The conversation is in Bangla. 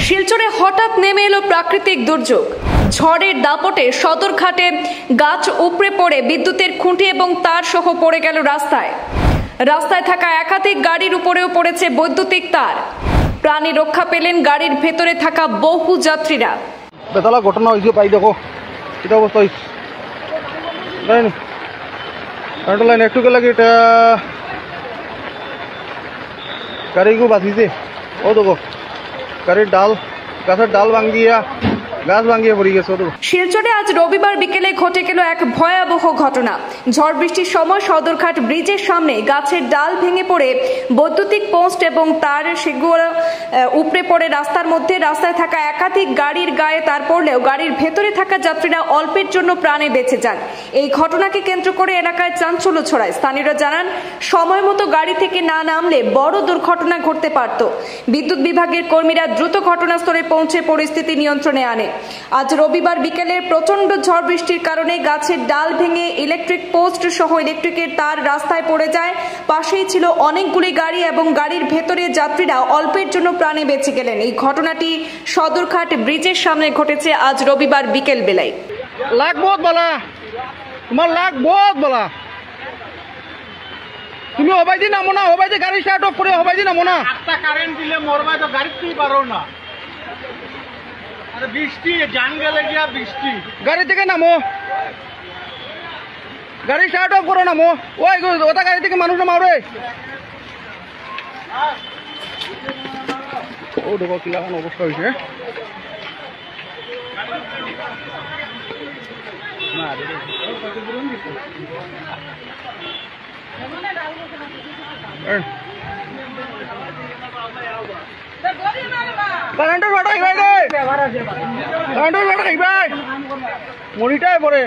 শিলচরে হঠাৎ নেমে এলো প্রাকৃতিক দুর্যোগ। ঝড়ের দাপটে সদরঘাটে গাছ উপড়ে পড়ে বিদ্যুতের খুঁটি এবং তার সহ পড়ে গেল রাস্তায়। রাস্তায় থাকা একাধিক গাড়ির উপরেও পড়েছে বৈদ্যুতিক তার। প্রাণী রক্ষা পেলেন গাড়ির ভেতরে থাকা বহু যাত্রীরা। বেতালা ঘটনা হয়েছে, পাই দেখো এটা অবস্থা হয়েছে। লাইন একটুকে লাগে এটা গাড়িগু বাঁচিছে। ও দেখো গাড়ির ডাল, গাছের ডাল ভাঙ্গিয়া গাছ ভাঙ্গিয়ে পড়ে গেছে। শিলচরে আজ রবিবার বিকেলে ঘটে গেল এক ভয়াবহ ঘটনা। ঝড় বৃষ্টির সময় সদরঘাট ব্রিজের সামনে গাছের ডাল ভেঙে পড়ে বৈদ্যুতিক পোস্ট এবং তার সেগুলো উপড়ে পড়ে রাস্তার মধ্যে। রাস্তায় থাকা একাধিক গাড়ির গায়ে তার পড়লেও গাড়ির ভেতরে থাকা যাত্রীরা অল্পের জন্য প্রাণে বেঁচে যান। এই ঘটনাকে কেন্দ্র করে এলাকায় চাঞ্চল্য ছড়ায়। স্থানীয়রা জানান, সময় মতো গাড়ি থেকে না নামলে বড় দুর্ঘটনা ঘটতে পারত। বিদ্যুৎ বিভাগের কর্মীরা দ্রুত ঘটনাস্থলে পৌঁছে পরিস্থিতি নিয়ন্ত্রণে আনে। আজ রবিবার বিকেলের প্রচন্ড ঝড় বৃষ্টির কারণে গাছের ডাল ভেঙে ইলেকট্রিক পোস্ট সহ ইলেকট্রিকের তার রাস্তায় পড়ে যায়। পাশেই ছিল অনেকগুলি গাড়ি এবং গাড়ির ভেতরে যাত্রীরা অল্পের জন্য প্রাণে বেঁচে গেলেন। এই ঘটনাটি সদরঘাট ব্রিজের সামনে ঘটেছে আজ রবিবার বিকেল বেলায়। লাগ বহুত বলা, তোমার লাগ বহুত বলা। তুমি হবাই দি নামো না, হবাই দি গাড়ি স্টার্ট অফ করে হবাই দি নামো না। একটা কারেন্ট দিলে মরবাই তো গাড়িতেই পারো না। আরে বৃষ্টি জান গেলে গিয়া বৃষ্টি। গাড়ি থেকে নামো, গাড়ি স্টার্ট অফ করো নামো। ওই ওটা গাড়ি থেকে মানুষ নামাও রে। ও দেখো কিলাখান অবস্থা হয়েছে। মরিটাই পরে